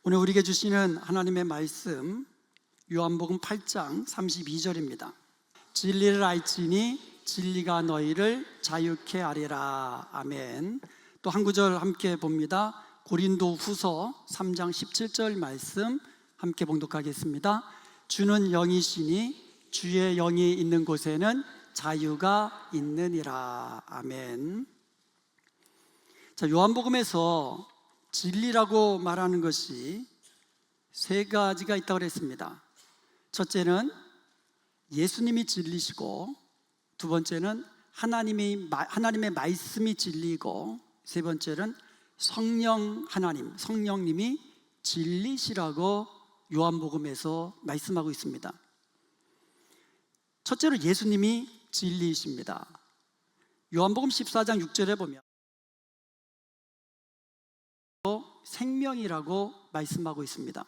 오늘 우리에게 주시는 하나님의 말씀 요한복음 8장 32절입니다. 진리를 알지니 진리가 너희를 자유케 하리라. 아멘. 또 한 구절 함께 봅니다. 고린도 후서 3장 17절 말씀 함께 봉독하겠습니다. 주는 영이시니 주의 영이 있는 곳에는 자유가 있느니라. 아멘. 자, 요한복음에서 진리라고 말하는 것이 세 가지가 있다고 그랬습니다. 첫째는 예수님이 진리시고, 두 번째는 하나님의 말씀이 진리이고, 세 번째는 성령님이 진리시라고 요한복음에서 말씀하고 있습니다. 첫째로 예수님이 진리이십니다. 요한복음 14장 6절에 보면 생명이라고 말씀하고 있습니다.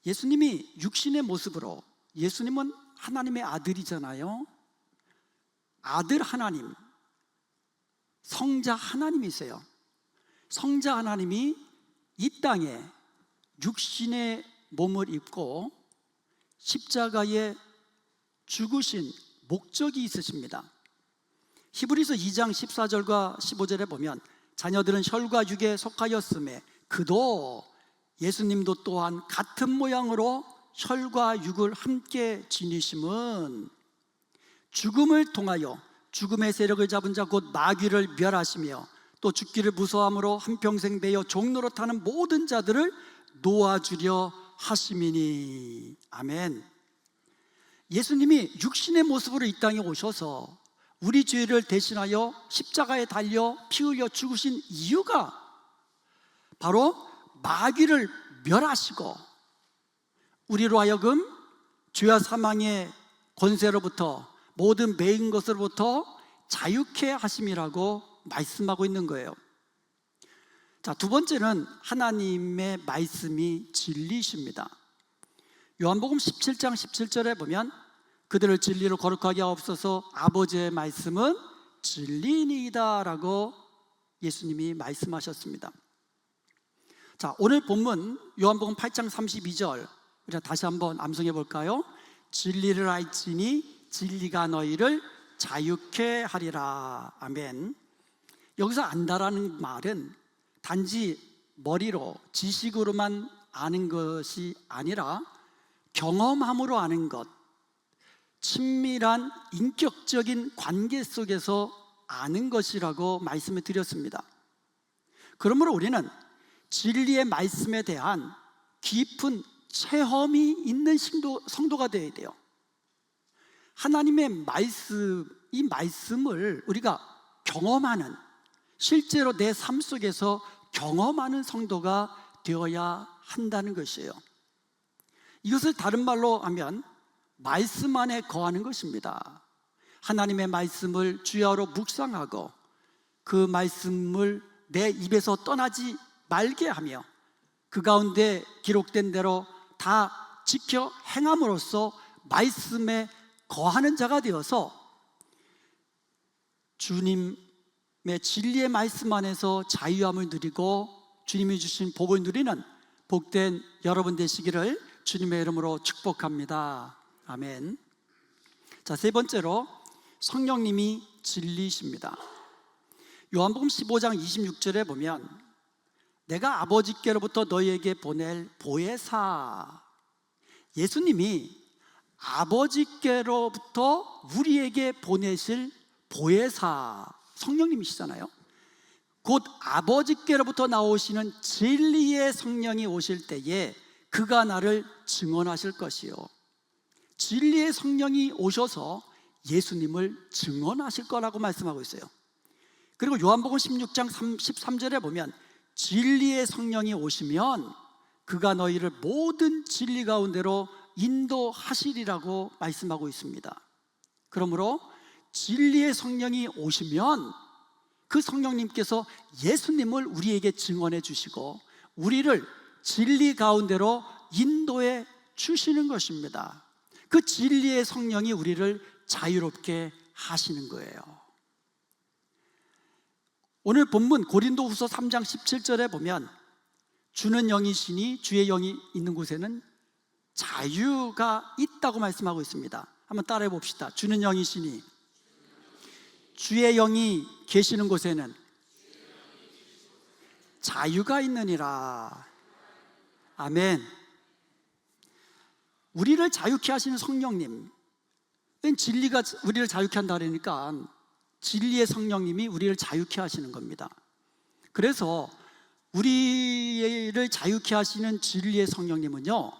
예수님이 육신의 모습으로, 예수님은 하나님의 아들이잖아요. 아들 하나님, 성자 하나님이세요. 성자 하나님이 이 땅에 육신의 몸을 입고 십자가에 죽으신 목적이 있으십니다. 히브리서 2장 14절과 15절에 보면 자녀들은 혈과 육에 속하였음에 그도 예수님도 또한 같은 모양으로 혈과 육을 함께 지니심은 죽음을 통하여 죽음의 세력을 잡은 자 곧 마귀를 멸하시며 또 죽기를 무서워함으로 한평생 매여 종로로 타는 모든 자들을 놓아주려 하심이니. 아멘. 예수님이 육신의 모습으로 이 땅에 오셔서 우리 죄를 대신하여 십자가에 달려 피 흘려 죽으신 이유가 바로 마귀를 멸하시고 우리로 하여금 죄와 사망의 권세로부터 모든 매인 것으로부터 자유케 하심이라고 말씀하고 있는 거예요. 자, 두 번째는 하나님의 말씀이 진리십니다. 요한복음 17장 17절에 보면 그들을 진리로 거룩하게 하옵소서 아버지의 말씀은 진리이니이다 라고 예수님이 말씀하셨습니다. 자, 오늘 본문 요한복음 8장 32절 우리가 다시 한번 암송해 볼까요? 진리를 알지니 진리가 너희를 자유케 하리라. 아멘. 여기서 안다라는 말은 단지 머리로 지식으로만 아는 것이 아니라 경험함으로 아는 것, 친밀한 인격적인 관계 속에서 아는 것이라고 말씀을 드렸습니다. 그러므로 우리는 진리의 말씀에 대한 깊은 체험이 있는 성도가 되어야 돼요. 하나님의 말씀, 이 말씀을 우리가 경험하는, 실제로 내 삶 속에서 경험하는 성도가 되어야 한다는 것이에요. 이것을 다른 말로 하면 말씀 안에 거하는 것입니다. 하나님의 말씀을 주야로 묵상하고 그 말씀을 내 입에서 떠나지 말게 하며 그 가운데 기록된 대로 다 지켜 행함으로써 말씀에 거하는 자가 되어서 주님의 진리의 말씀 안에서 자유함을 누리고 주님이 주신 복을 누리는 복된 여러분 되시기를 주님의 이름으로 축복합니다. 아멘. 자, 세 번째로 성령님이 진리이십니다. 요한복음 15장 26절에 보면 내가 아버지께로부터 너희에게 보낼 보혜사, 예수님이 아버지께로부터 우리에게 보내실 보혜사 성령님이시잖아요. 곧 아버지께로부터 나오시는 진리의 성령이 오실 때에 그가 나를 증언하실 것이요, 진리의 성령이 오셔서 예수님을 증언하실 거라고 말씀하고 있어요. 그리고 요한복음 16장 13절에 보면 진리의 성령이 오시면 그가 너희를 모든 진리 가운데로 인도하시리라고 말씀하고 있습니다. 그러므로 진리의 성령이 오시면 그 성령님께서 예수님을 우리에게 증언해 주시고 우리를 진리 가운데로 인도해 주시는 것입니다. 그 진리의 성령이 우리를 자유롭게 하시는 거예요. 오늘 본문 고린도 후서 3장 17절에 보면 주는 영이시니 주의 영이 있는 곳에는 자유가 있다고 말씀하고 있습니다. 한번 따라해 봅시다. 주는 영이시니 주의 영이 계시는 곳에는 자유가 있느니라. 아멘. 우리를 자유케 하시는 성령님, 진리가 우리를 자유케 한다 그러니까 진리의 성령님이 우리를 자유케 하시는 겁니다. 그래서 우리를 자유케 하시는 진리의 성령님은요,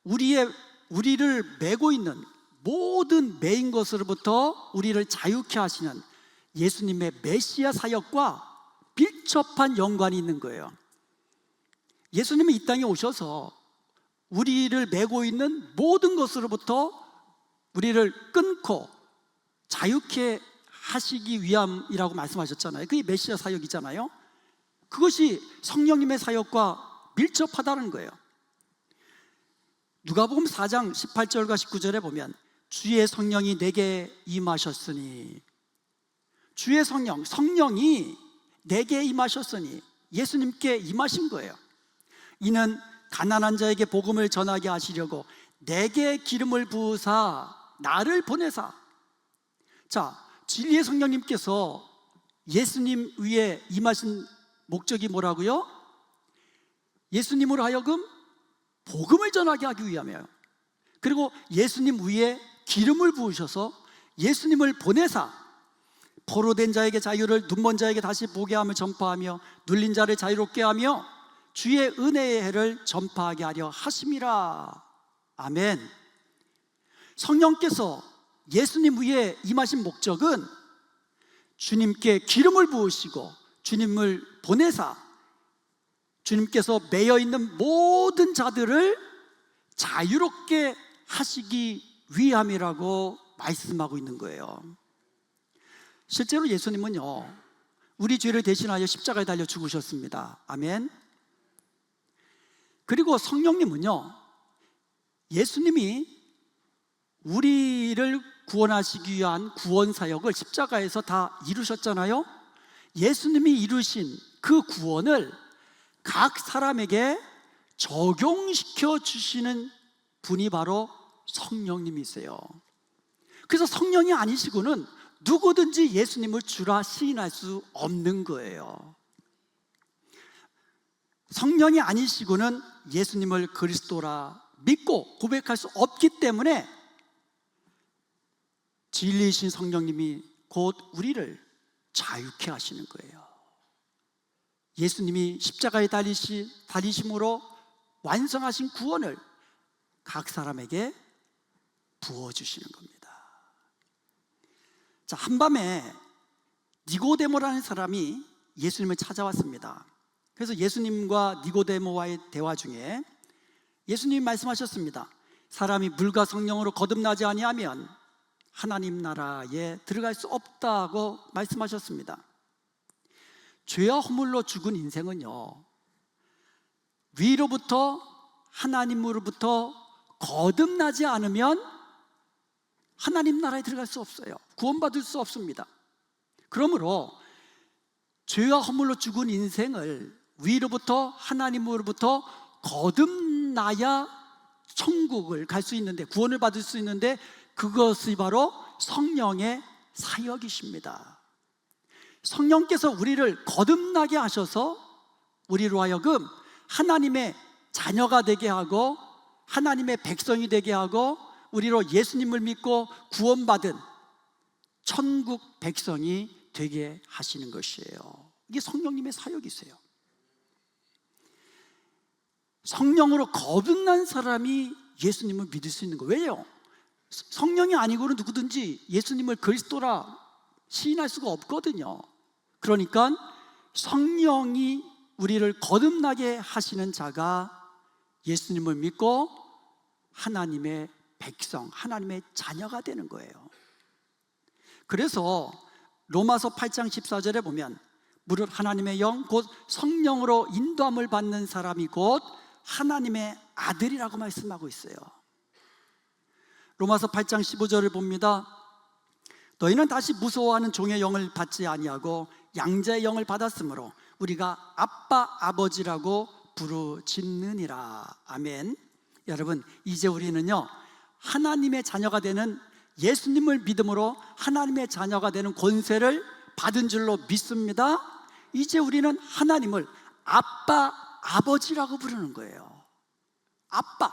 우리를 매고 있는 모든 매인 것으로부터 우리를 자유케 하시는 예수님의 메시아 사역과 밀접한 연관이 있는 거예요. 예수님은 이 땅에 오셔서 우리를 매고 있는 모든 것으로부터 우리를 끊고 자유케 하시기 위함이라고 말씀하셨잖아요. 그게 메시아 사역이잖아요. 그것이 성령님의 사역과 밀접하다는 거예요. 누가복음 4장 18절과 19절에 보면 주의 성령이 내게 임하셨으니, 주의 성령이 내게 임하셨으니 예수님께 임하신 거예요. 이는 가난한 자에게 복음을 전하게 하시려고 내게 기름을 부으사 나를 보내사. 자, 진리의 성령님께서 예수님 위에 임하신 목적이 뭐라고요? 예수님으로 하여금 복음을 전하게 하기 위함이에요. 그리고 예수님 위에 기름을 부으셔서 예수님을 보내사 포로된 자에게 자유를, 눈먼 자에게 다시 보게 함을 전파하며 눌린 자를 자유롭게 하며 주의 은혜의 해를 전파하게 하려 하심이라. 아멘. 성령께서 예수님 위에 임하신 목적은 주님께 기름을 부으시고 주님을 보내사 주님께서 매여 있는 모든 자들을 자유롭게 하시기 위함이라고 말씀하고 있는 거예요. 실제로 예수님은요, 우리 죄를 대신하여 십자가에 달려 죽으셨습니다. 아멘. 그리고 성령님은요, 예수님이 우리를 구원하시기 위한 구원 사역을 십자가에서 다 이루셨잖아요. 예수님이 이루신 그 구원을 각 사람에게 적용시켜 주시는 분이 바로 성령님이세요. 그래서 성령이 아니시고는 누구든지 예수님을 주라 시인할 수 없는 거예요. 성령이 아니시고는 예수님을 그리스도라 믿고 고백할 수 없기 때문에 진리이신 성령님이 곧 우리를 자유케 하시는 거예요. 예수님이 십자가에 달리심으로 완성하신 구원을 각 사람에게 부어주시는 겁니다. 자, 한밤에 니고데모라는 사람이 예수님을 찾아왔습니다. 그래서 예수님과 니고데모와의 대화 중에 예수님이 말씀하셨습니다. 사람이 물과 성령으로 거듭나지 아니하면 하나님 나라에 들어갈 수 없다고 말씀하셨습니다. 죄와 허물로 죽은 인생은요, 위로부터 하나님으로부터 거듭나지 않으면 하나님 나라에 들어갈 수 없어요. 구원받을 수 없습니다. 그러므로 죄와 허물로 죽은 인생을 위로부터 하나님으로부터 거듭나야 천국을 갈 수 있는데, 구원을 받을 수 있는데, 그것이 바로 성령의 사역이십니다. 성령께서 우리를 거듭나게 하셔서 우리로 하여금 하나님의 자녀가 되게 하고 하나님의 백성이 되게 하고 우리로 예수님을 믿고 구원받은 천국 백성이 되게 하시는 것이에요. 이게 성령님의 사역이세요. 성령으로 거듭난 사람이 예수님을 믿을 수 있는 거예요. 왜요? 성령이 아니고는 누구든지 예수님을 그리스도라 시인할 수가 없거든요. 그러니까 성령이 우리를 거듭나게 하시는 자가 예수님을 믿고 하나님의 백성, 하나님의 자녀가 되는 거예요. 그래서 로마서 8장 14절에 보면 무릇 하나님의 영 곧 성령으로 인도함을 받는 사람이 곧 하나님의 아들이라고 말씀하고 있어요. 로마서 8장 15절을 봅니다. 너희는 다시 무서워하는 종의 영을 받지 아니하고 양자의 영을 받았으므로 우리가 아빠 아버지라고 부르짖느니라. 아멘. 여러분, 이제 우리는요, 하나님의 자녀가 되는, 예수님을 믿음으로 하나님의 자녀가 되는 권세를 받은 줄로 믿습니다. 이제 우리는 하나님을 아빠, 아버지라고 부르는 거예요. 아빠,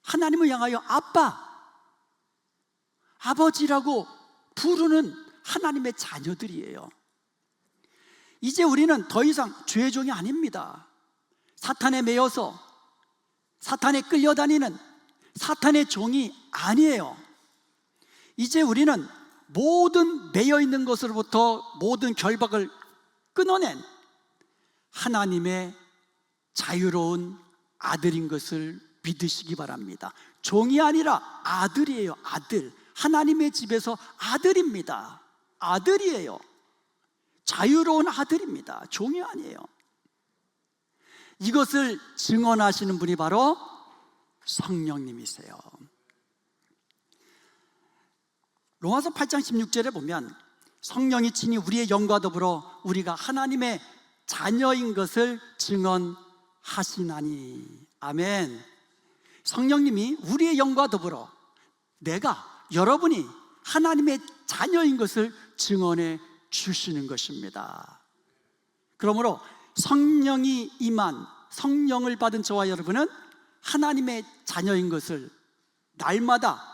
하나님을 향하여 아빠, 아버지라고 부르는 하나님의 자녀들이에요. 이제 우리는 더 이상 죄의 종이 아닙니다. 사탄에 매여서 사탄에 끌려다니는 사탄의 종이 아니에요. 이제 우리는 모든 매여 있는 것으로부터 모든 결박을 끊어낸 하나님의 자유로운 아들인 것을 믿으시기 바랍니다. 종이 아니라 아들이에요. 아들. 하나님의 집에서 아들입니다. 아들이에요. 자유로운 아들입니다. 종이 아니에요. 이것을 증언하시는 분이 바로 성령님이세요. 로마서 8장 16절에 보면 성령이 친히 우리의 영과 더불어 우리가 하나님의 자녀인 것을 증언하시나니. 아멘. 성령님이 우리의 영과 더불어 내가, 여러분이 하나님의 자녀인 것을 증언해 주시는 것입니다. 그러므로 성령이 임한, 성령을 받은 저와 여러분은 하나님의 자녀인 것을 날마다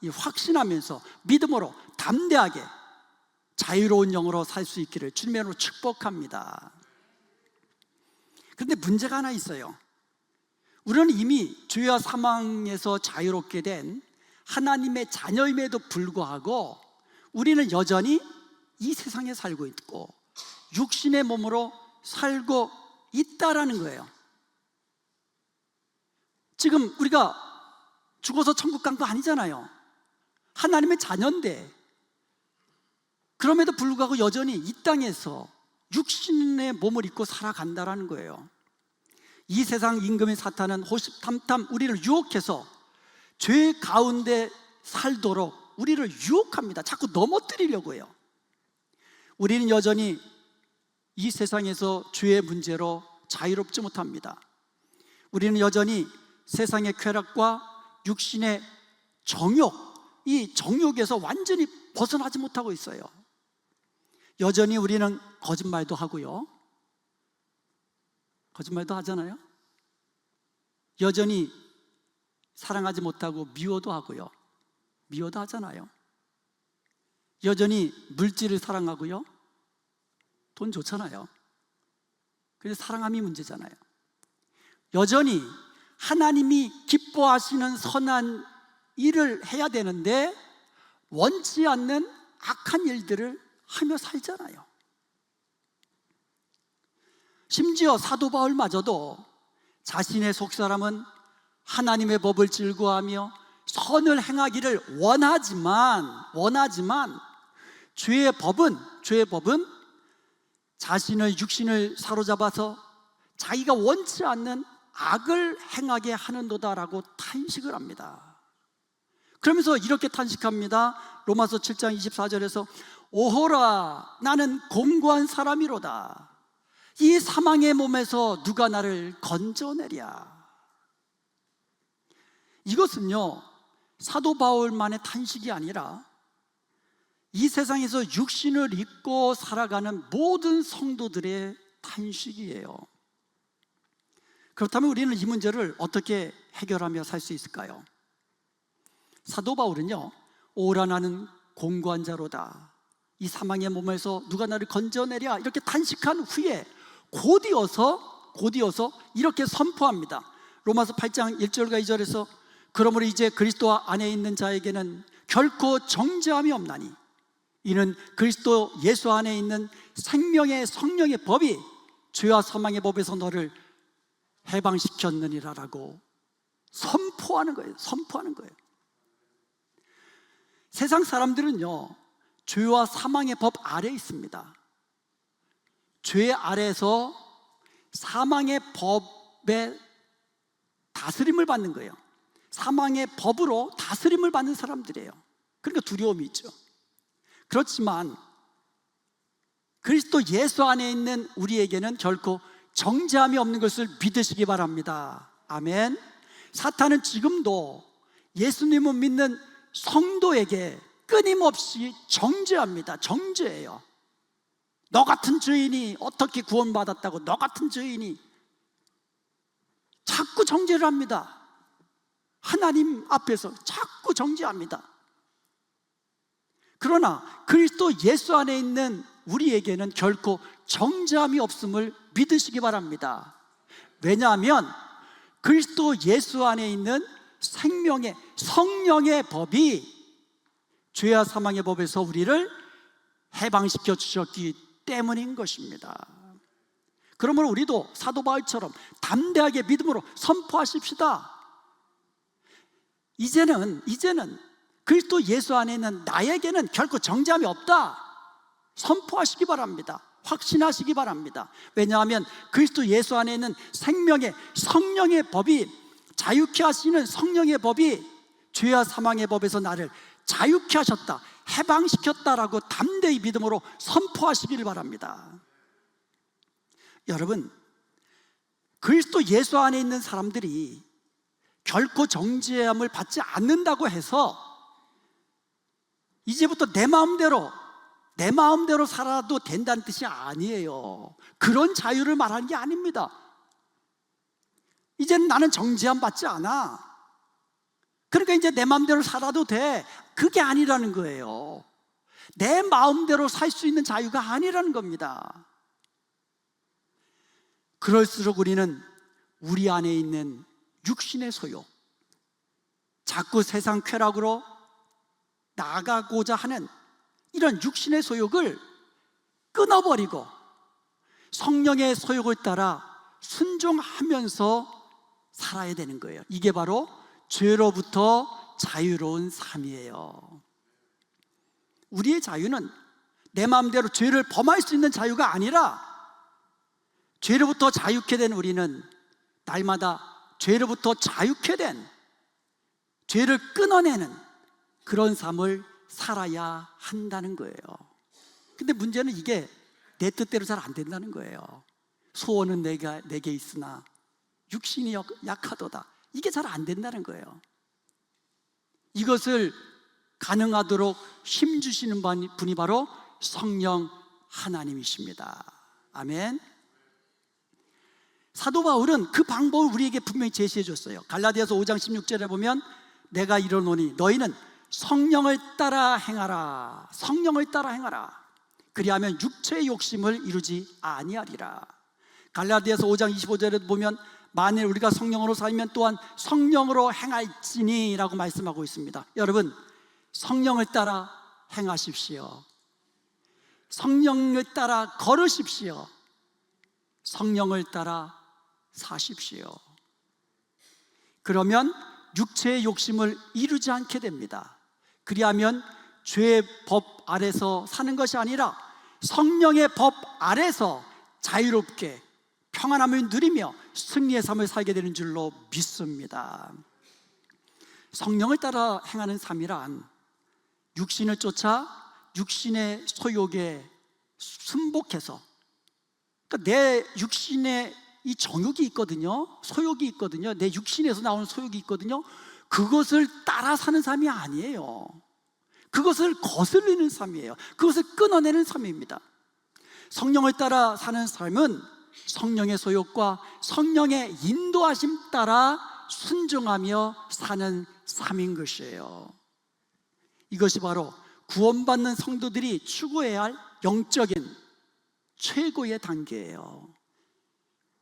확신하면서 믿음으로 담대하게 자유로운 영으로 살 수 있기를 주님으로 축복합니다. 그런데 문제가 하나 있어요. 우리는 이미 죄와 사망에서 자유롭게 된 하나님의 자녀임에도 불구하고 우리는 여전히 이 세상에 살고 있고 육신의 몸으로 살고 있다라는 거예요. 지금 우리가 죽어서 천국 간 거 아니잖아요. 하나님의 자녀인데 그럼에도 불구하고 여전히 이 땅에서 육신의 몸을 입고 살아간다라는 거예요. 이 세상 임금인 사탄은 호시탐탐 우리를 유혹해서 죄 가운데 살도록 우리를 유혹합니다. 자꾸 넘어뜨리려고 해요. 우리는 여전히 이 세상에서 죄의 문제로 자유롭지 못합니다. 우리는 여전히 세상의 쾌락과 육신의 정욕, 이 정욕에서 완전히 벗어나지 못하고 있어요. 여전히 우리는 거짓말도 하고요. 거짓말도 하잖아요. 여전히 사랑하지 못하고 미워도 하고요. 미워도 하잖아요. 여전히 물질을 사랑하고요. 돈 좋잖아요. 그래서 사랑함이 문제잖아요. 여전히 하나님이 기뻐하시는 선한 일을 해야 되는데 원치 않는 악한 일들을 하며 살잖아요. 심지어 사도 바울마저도 자신의 속사람은 하나님의 법을 즐거워하며 선을 행하기를 원하지만 죄의 법은 자신의 육신을 사로잡아서 자기가 원치 않는 악을 행하게 하는도다라고 탄식을 합니다. 그러면서 이렇게 탄식합니다. 로마서 7장 24절에서 오호라 나는 공고한 사람이로다. 이 사망의 몸에서 누가 나를 건져내랴. 이것은요 사도 바울만의 탄식이 아니라 이 세상에서 육신을 입고 살아가는 모든 성도들의 탄식이에요. 그렇다면 우리는 이 문제를 어떻게 해결하며 살 수 있을까요? 사도 바울은요 오라 나는 공고한 자로다. 이 사망의 몸에서 누가 나를 건져내랴 이렇게 탄식한 후에 곧이어서 이렇게 선포합니다. 로마서 8장 1절과 2절에서 그러므로 이제 그리스도 안에 있는 자에게는 결코 정죄함이 없나니 이는 그리스도 예수 안에 있는 생명의 성령의 법이 죄와 사망의 법에서 너를 해방시켰느니라라고 선포하는 거예요. 세상 사람들은요 죄와 사망의 법 아래에 있습니다. 죄 아래에서 사망의 법에 다스림을 받는 거예요. 사망의 법으로 다스림을 받는 사람들이에요. 그러니까 두려움이 있죠. 그렇지만 그리스도 예수 안에 있는 우리에게는 결코 정죄함이 없는 것을 믿으시기 바랍니다. 아멘. 사탄은 지금도 예수님을 믿는 성도에게 끊임없이 정죄합니다. 정죄해요. 너 같은 죄인이 어떻게 구원받았다고, 너 같은 죄인이, 자꾸 정죄를 합니다. 하나님 앞에서 자꾸 정죄합니다. 그러나 그리스도 예수 안에 있는 우리에게는 결코 정죄함이 없음을 믿으시기 바랍니다. 왜냐하면 그리스도 예수 안에 있는 생명의 성령의 법이 죄와 사망의 법에서 우리를 해방시켜 주셨기 때문인 것입니다. 그러므로 우리도 사도 바울처럼 담대하게 믿음으로 선포하십시다. 이제는 그리스도 예수 안에 있는 나에게는 결코 정죄함이 없다. 선포하시기 바랍니다. 확신하시기 바랍니다. 왜냐하면 그리스도 예수 안에 있는 생명의 성령의 법이, 자유케 하시는 성령의 법이 죄와 사망의 법에서 나를 자유케 하셨다, 해방시켰다라고 담대히 믿음으로 선포하시기를 바랍니다. 여러분, 그리스도 예수 안에 있는 사람들이 결코 정죄함을 받지 않는다고 해서 이제부터 내 마음대로 살아도 된다는 뜻이 아니에요. 그런 자유를 말하는 게 아닙니다. 이제는 나는 정죄함 받지 않아, 그러니까 이제 내 마음대로 살아도 돼, 그게 아니라는 거예요. 내 마음대로 살 수 있는 자유가 아니라는 겁니다. 그럴수록 우리는 우리 안에 있는 육신의 소욕, 자꾸 세상 쾌락으로 나가고자 하는 이런 육신의 소욕을 끊어버리고 성령의 소욕을 따라 순종하면서 살아야 되는 거예요. 이게 바로 죄로부터 자유로운 삶이에요. 우리의 자유는 내 마음대로 죄를 범할 수 있는 자유가 아니라, 죄로부터 자유케 된 우리는 날마다 죄로부터 자유케 된, 죄를 끊어내는 그런 삶을 살아야 한다는 거예요. 근데 문제는 이게 내 뜻대로 잘 안 된다는 거예요. 소원은 내게 있으나 육신이 약하도다. 이게 잘 안 된다는 거예요. 이것을 가능하도록 힘주시는 분이 바로 성령 하나님이십니다. 아멘. 사도 바울은 그 방법을 우리에게 분명히 제시해 줬어요. 갈라디아서 5장 16절에 보면 내가 이르노니 너희는 성령을 따라 행하라. 성령을 따라 행하라. 그리하면 육체의 욕심을 이루지 아니하리라. 갈라디아서 5장 25절에 보면 만일 우리가 성령으로 살면 또한 성령으로 행할지니 라고 말씀하고 있습니다. 여러분, 성령을 따라 행하십시오. 성령을 따라 걸으십시오. 성령을 따라 사십시오. 그러면 육체의 욕심을 이루지 않게 됩니다. 그리하면 죄의 법 아래서 사는 것이 아니라 성령의 법 아래서 자유롭게 평안함을 누리며 승리의 삶을 살게 되는 줄로 믿습니다. 성령을 따라 행하는 삶이란 육신을 쫓아 육신의 소욕에 순복해서, 그러니까 내 육신에 이 정욕이 있거든요. 소욕이 있거든요. 내 육신에서 나오는 소욕이 있거든요. 그것을 따라 사는 삶이 아니에요. 그것을 거슬리는 삶이에요. 그것을 끊어내는 삶입니다. 성령을 따라 사는 삶은 성령의 소욕과 성령의 인도하심 따라 순종하며 사는 삶인 것이에요. 이것이 바로 구원받는 성도들이 추구해야 할 영적인 최고의 단계예요.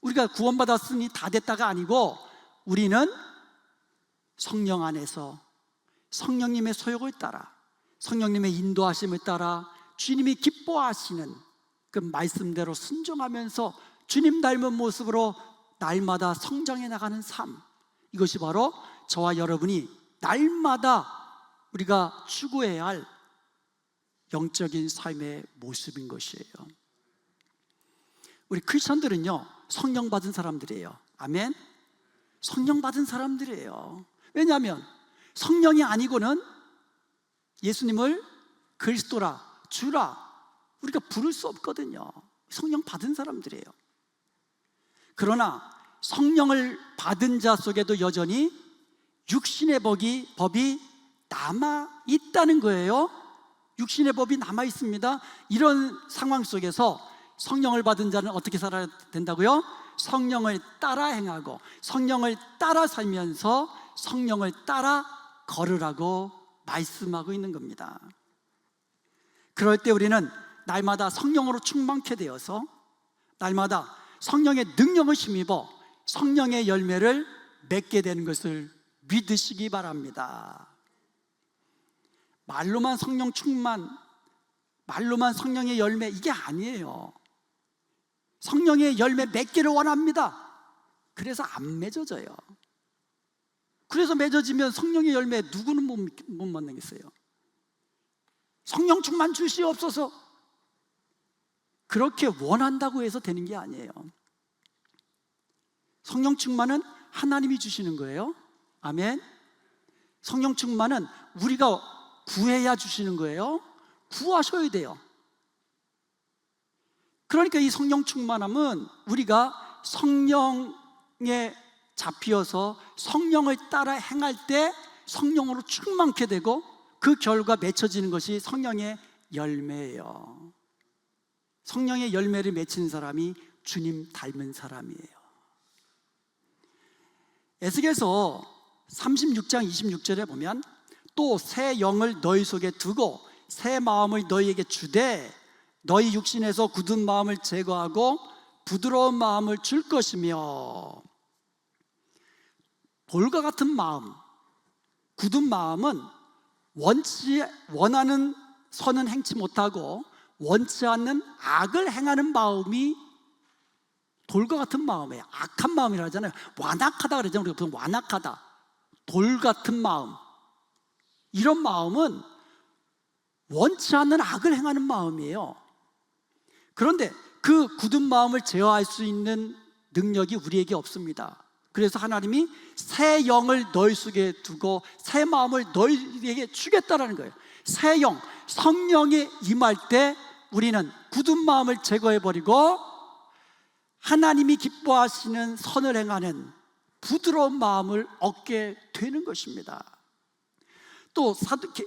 우리가 구원받았으니 다 됐다가 아니고, 우리는 성령 안에서 성령님의 소욕을 따라, 성령님의 인도하심을 따라 주님이 기뻐하시는 그 말씀대로 순종하면서 주님 닮은 모습으로 날마다 성장해 나가는 삶, 이것이 바로 저와 여러분이 날마다 우리가 추구해야 할 영적인 삶의 모습인 것이에요. 우리 크리스천들은요, 성령 받은 사람들이에요. 아멘. 성령 받은 사람들이에요. 왜냐하면 성령이 아니고는 예수님을 그리스도라, 주라 우리가 부를 수 없거든요. 성령 받은 사람들이에요. 그러나 성령을 받은 자 속에도 여전히 육신의 법이 남아 있다는 거예요. 육신의 법이 남아 있습니다. 이런 상황 속에서 성령을 받은 자는 어떻게 살아야 된다고요? 성령을 따라 행하고 성령을 따라 살면서 성령을 따라 걸으라고 말씀하고 있는 겁니다. 그럴 때 우리는 날마다 성령으로 충만케 되어서 날마다 성령의 능력을 힘입어 성령의 열매를 맺게 되는 것을 믿으시기 바랍니다. 말로만 성령 충만, 말로만 성령의 열매, 이게 아니에요. 성령의 열매 맺기를 원합니다. 그래서 안 맺어져요. 그래서 맺어지면 성령의 열매 누구는 못 만나겠어요? 성령 충만 주시옵소서. 그렇게 원한다고 해서 되는 게 아니에요. 성령 충만은 하나님이 주시는 거예요. 아멘. 성령 충만은 우리가 구해야 주시는 거예요. 구하셔야 돼요. 그러니까 이 성령 충만함은 우리가 성령에 잡히어서 성령을 따라 행할 때 성령으로 충만케 되고 그 결과 맺혀지는 것이 성령의 열매예요. 성령의 열매를 맺힌 사람이 주님 닮은 사람이에요. 에스겔서 36장 26절에 보면 또 새 영을 너희 속에 두고 새 마음을 너희에게 주되 너희 육신에서 굳은 마음을 제거하고 부드러운 마음을 줄 것이며, 돌과 같은 마음, 굳은 마음은 원하는 선은 행치 못하고 원치 않는 악을 행하는 마음이 돌과 같은 마음이에요. 악한 마음이라 하잖아요. 완악하다 그러잖아요. 우리가 보통 완악하다, 돌 같은 마음. 이런 마음은 원치 않는 악을 행하는 마음이에요. 그런데 그 굳은 마음을 제어할 수 있는 능력이 우리에게 없습니다. 그래서 하나님이 새 영을 너희 속에 두고 새 마음을 너희에게 주겠다라는 거예요. 새 영, 성령이 임할 때 우리는 굳은 마음을 제거해버리고 하나님이 기뻐하시는 선을 행하는 부드러운 마음을 얻게 되는 것입니다. 또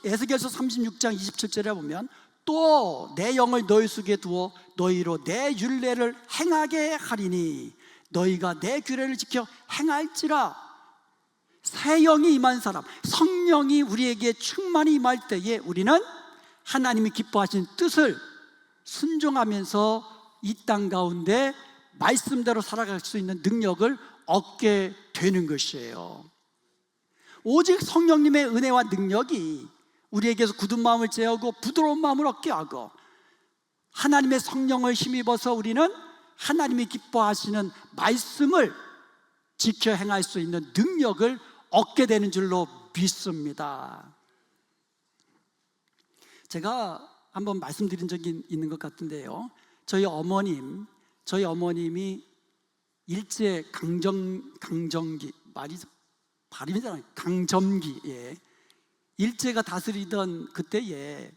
에스겔서 36장 27절에 보면 또 내 영을 너희 속에 두어 너희로 내 율례를 행하게 하리니 너희가 내 규례를 지켜 행할지라. 새 영이 임한 사람, 성령이 우리에게 충만히 임할 때에 우리는 하나님이 기뻐하시는 뜻을 순종하면서 이 땅 가운데 말씀대로 살아갈 수 있는 능력을 얻게 되는 것이에요. 오직 성령님의 은혜와 능력이 우리에게서 굳은 마음을 제하고 부드러운 마음을 얻게 하고 하나님의 성령을 힘입어서 우리는 하나님이 기뻐하시는 말씀을 지켜 행할 수 있는 능력을 얻게 되는 줄로 믿습니다. 제가 한번 말씀드린 적이 있는 것 같은데요, 저희 어머님이 일제 강점기, 발음이잖아요. 강점기에 일제가 다스리던 그때에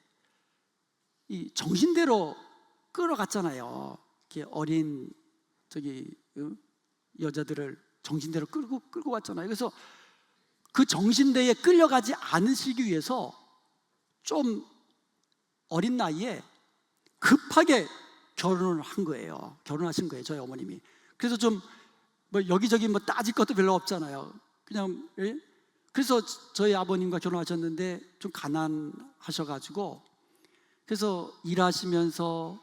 이 정신대로 끌어갔잖아요. 어린 여자들을 정신대로 끌고 갔잖아요. 그래서 그 정신대에 끌려가지 않으시기 위해서 좀 어린 나이에 급하게 결혼하신 거예요, 저희 어머님이. 그래서 좀 여기저기 따질 것도 별로 없잖아요. 그냥, 예? 그래서 저희 아버님과 결혼하셨는데 좀 가난하셔가지고, 그래서 일하시면서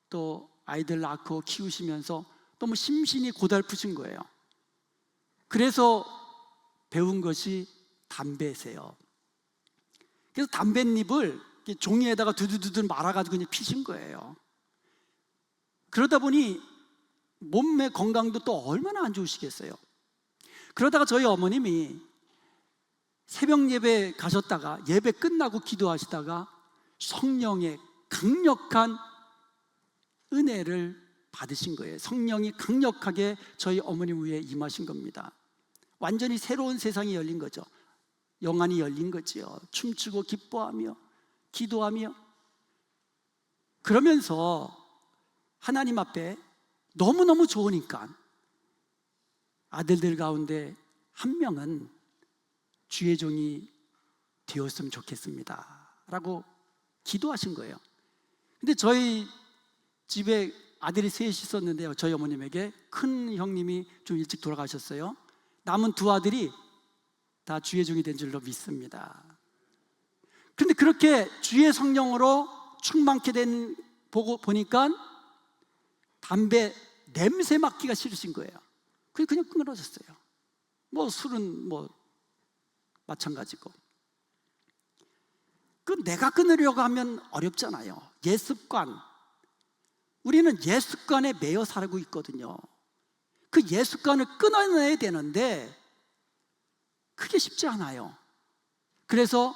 또 아이들 낳고 키우시면서 너무 심신이 고달프신 거예요. 그래서 배운 것이 담배세요. 그래서 담뱃잎을 종이에다가 두두두두 말아가지고 그냥 피신 거예요. 그러다 보니 몸의 건강도 또 얼마나 안 좋으시겠어요. 그러다가 저희 어머님이 새벽 예배 가셨다가 예배 끝나고 기도하시다가 성령의 강력한 은혜를 받으신 거예요. 성령이 강력하게 저희 어머님 위에 임하신 겁니다. 완전히 새로운 세상이 열린 거죠. 영안이 열린 거지요. 춤추고 기뻐하며 기도하며 그러면서 하나님 앞에 너무너무 좋으니까 아들들 가운데 한 명은 주의 종이 되었으면 좋겠습니다 라고 기도하신 거예요. 근데 저희 집에 아들이 셋이 있었는데요, 저희 어머님에게 큰 형님이 좀 일찍 돌아가셨어요. 남은 두 아들이 다 주의 종이 된 줄로 믿습니다. 그런데 그렇게 주의 성령으로 충만케 된 보니까 담배 냄새 맡기가 싫으신 거예요. 그냥 끊어졌어요. 뭐 술은 뭐 마찬가지고. 그 내가 끊으려고 하면 어렵잖아요. 옛 습관. 우리는 옛 습관에 매여 살고 있거든요. 그 옛 습관을 끊어내야 되는데 그게 쉽지 않아요. 그래서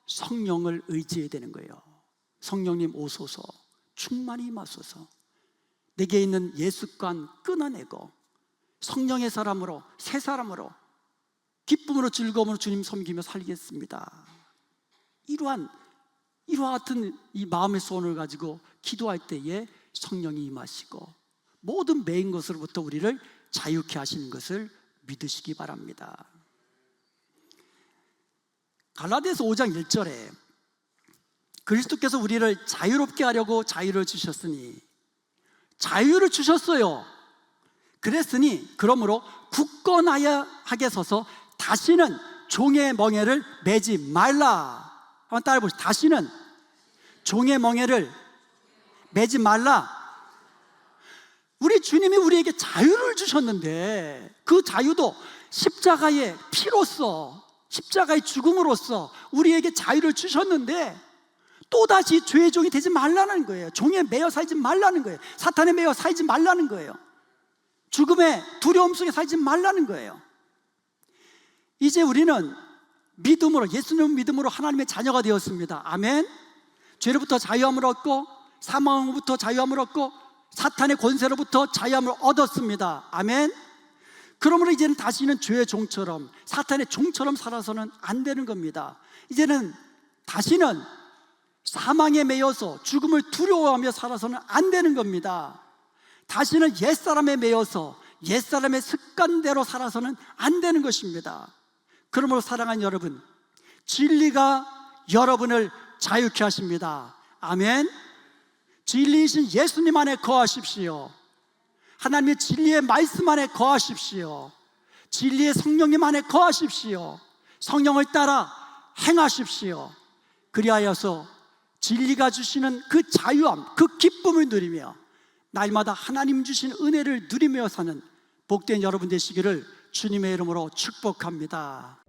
성령을 의지해야 되는 거예요. 성령님 오소서, 충만히 임하소서. 내게 있는 옛 습관 끊어내고 성령의 사람으로, 새 사람으로 기쁨으로 즐거움으로 주님 섬기며 살겠습니다. 이와 같은 이 마음의 소원을 가지고 기도할 때에 성령이 임하시고 모든 매인 것으로부터 우리를 자유케 하시는 것을 믿으시기 바랍니다. 갈라디아서 5장 1절에 그리스도께서 우리를 자유롭게 하려고 자유를 주셨으니, 자유를 주셨어요. 그랬으니 그러므로 굳건하게 서서 다시는 종의 멍에를 매지 말라. 한번 따라 보시죠. 다시는 종의 멍에를 매지 말라. 우리 주님이 우리에게 자유를 주셨는데 그 자유도 십자가의 피로써, 십자가의 죽음으로써 우리에게 자유를 주셨는데 또다시 죄의 종이 되지 말라는 거예요. 종에 매여 살지 말라는 거예요. 사탄에 매여 살지 말라는 거예요. 죽음의 두려움 속에 살지 말라는 거예요. 이제 우리는 믿음으로, 예수님 믿음으로 하나님의 자녀가 되었습니다. 아멘. 죄로부터 자유함을 얻고 사망으로부터 자유함을 얻고 사탄의 권세로부터 자유함을 얻었습니다. 아멘. 그러므로 이제는 다시는 죄의 종처럼, 사탄의 종처럼 살아서는 안 되는 겁니다. 이제는 다시는 사망에 매여서 죽음을 두려워하며 살아서는 안 되는 겁니다. 다시는 옛사람에 매여서 옛사람의 습관대로 살아서는 안 되는 것입니다. 그러므로 사랑하는 여러분, 진리가 여러분을 자유케 하십니다. 아멘. 진리이신 예수님 안에 거하십시오. 하나님의 진리의 말씀 안에 거하십시오. 진리의 성령님 안에 거하십시오. 성령을 따라 행하십시오. 그리하여서 진리가 주시는 그 자유함, 그 기쁨을 누리며 날마다 하나님 주신 은혜를 누리며 사는 복된 여러분 되시기를 주님의 이름으로 축복합니다.